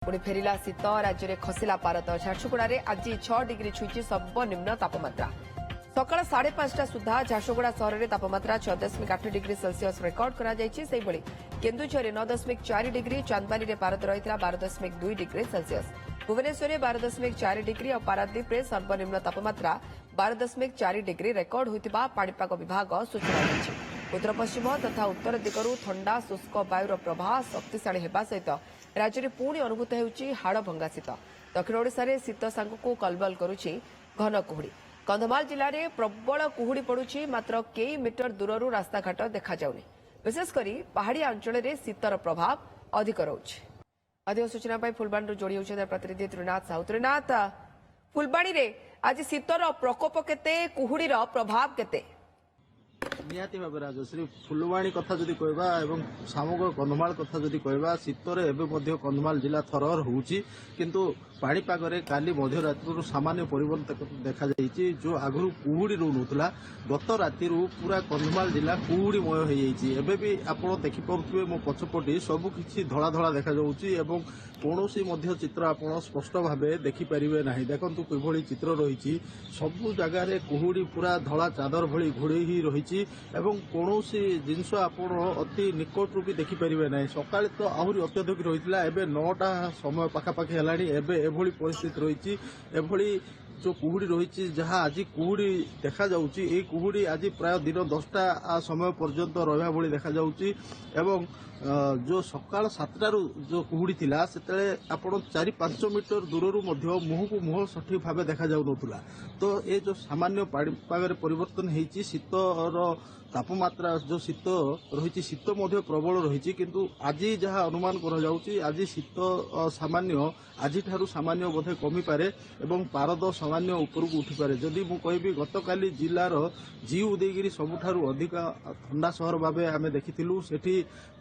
पुणी फेरिला शीत राज्य में खसला पारद झारसुगुड़े आज 6 डिग्री छुई सर्वनिम्न तापमात्रा सकाल 5:30 सुधा झारसुगुड़ा सहर में तापमात्रा 6.8 डिग्री सेल्सियस रेकर्ड कर केन्दुझर 9.4 डिग्री चांदबानी में पारद रही 12.2 डिग्री सेल्सियस भुवनेश्वर 12.4 डिग्री और पारादीप में सर्वनिम्न तापमात्रा 12.4 डिग्री रेकर्ड होता पाणीपाग विभाग सूचना दी उत्तर पश्चिम तथा उत्तर दिगरू ठंडा शुष्क वायुर प्रभाव शक्तिशाली होगा सहित राज्य में पुणी अनुभूत होउछि हाड़भंगा शीत दक्षिण ओडिशा रे शीत सांगू कलबल करुछि घन कुहुड़ी कंधमाल जिले में प्रबल कुहुड़ी पड़ुछि मात्र कई मीटर दूररू रास्ताघाट देखा जाउनि विशेषकर पहाड़िया अंचल में शीतर प्रभाव अधिक रहुछि अधिक सूचना फुलबाणी जोड़ी होती प्रतिनिधि त्रिनाथ साहू त्रिनाथ फुलबाणी रे आज शीतर प्रकोप केते कुहुड़ीर प्रभाव केते निहाती भाव राजश्री फुलवाणी कथा जदि कहबा एवं समग्र कंधमाल कथा जदि कहबा शीतरे एबे मध्य कंधमाल जिला थरहर होउची किंतु पाणीपाग काली मध्यरात्रि सामान्य परिवर्तन देखा जाइए जो आगु कुहुड़ी रोनुला गत राति पूरा कंधमाल जिला कुहुड़ीमय हो जाइए एबे भी आपड़ देखिपे मो पछपटे सबकि धड़ा धड़ा देखा जाउची एवं कौनसी मध्य चित्र आपड़ स्पष्ट भाव देखिपारे ना देखु किभली चित्र रही सबु जगार कुहुड़ी पूरा धड़ा चादर भली घोड़े ही रही एवं कौनसी जिनस आपड़ अति निकटू भी देखिपारे ना सकाଳେ तो आहरी अत्यधिक रही है 9टा समय पाखापाखि है एभली परिस्थिति रही एभली जो कुहुड़ी रही जहाँ आज कुहुड़ी देखा जाउची ए कुहुड़ी आज प्राय दिन 10टा समय पर्यंत रहा भली देखा जाउची एवं जो सकाल 7टारू जो कुहुड़ी थिला सेतले आपण 4-5 मीटर दूररू मध्य मुह को मुह सठिक भाव देखा जाउनथुला तो ये जो सामान्य पाणीपाग परिवर्तन होती शीतर तापमात्रा जो शीत रही शीत प्रबल रही किंतु आज जहाँ अनुमान कर शीत सामान्य आज सामान्य बोधे कमी पारे एवं पारद सामान्य उपरକୁ उठिपारे जदि मु कहबी गतकाली जिलार जी उदयगिरी सबुठारु अधिक ठंडा सहर भाव आम देखिथिलु सेठी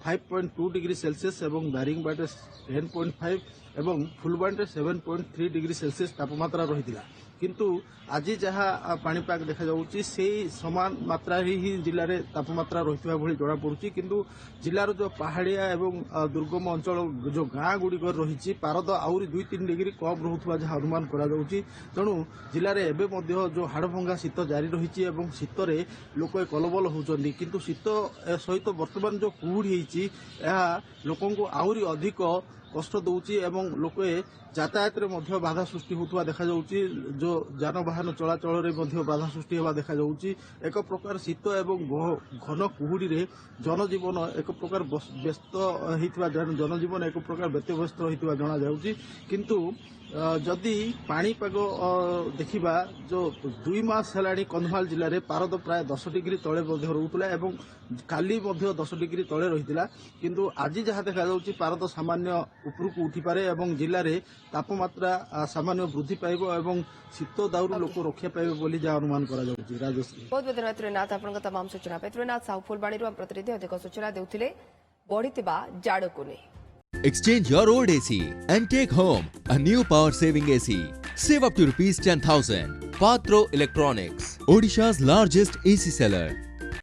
5.2 डिग्री सेल्सियस एवं दारिंगबाड़े 10.5 एवं फुलबाणी 7.3 डिग्री सेल्सियस तापमात्रा रही किंतु आज जहाँ पाणीपाग देखा जाउची से समान मात्रा ही जिले में तापमात्रा रही भाई जना पड़ी किंतु जिलार जो पहाड़िया एवं दुर्गम अंचल जो गाँ गुड़िक रही पारद आहरी 2-3 डिग्री कम रोकवा जहाँ अनुमान करू जिले में एवं जो हाड़भंगा शीत जारी रही एवं शीतर लोक कलबल होती किंतु शीत सहित बर्तमान जो कुहुड़ी लोक आहरी अधिक कष्ट दौची एवं लोके यातायात में बाधा सृष्टि होता देखा जाउची जो जानवाहन चलाचल में बाधा सृष्टि होगा देखा जाउची एक प्रकार शीत एवं घन कुहुड़ी रे जनजीवन एक प्रकार व्यस्त होता जनजीवन एक प्रकार व्यत्यस्त होता जना जाउची किंतु जदि पाणीपाग देखा जो 2 मास है कंधमाल जिले में पारद प्राय 10 डिग्री तले रोला एवं काली 10 डिग्री तले रही किंतु आज जहाँ देखा जाउची पारद सामान्य उपरକୁ उठिपारे एवं जिले में तापमात्रा सामान्य वृद्धि पाइब एवं शीत दाउरू लोक रक्षा पाइबे बोली जहाँ अनुमान करा जाउची राजश्री बहुत बहुत धन्यवाद त्रिनाथ आपन तमाम सूचना पे त्रिनाथ साहू फुलबाणी प्रतिनिधि अधिक सूचना देउथिले बढ़ितिबा जाड़ को नहीं Exchange your old AC and take home a new power saving AC. Save up to ₹10,000. Patro Electronics, Odisha's largest AC seller.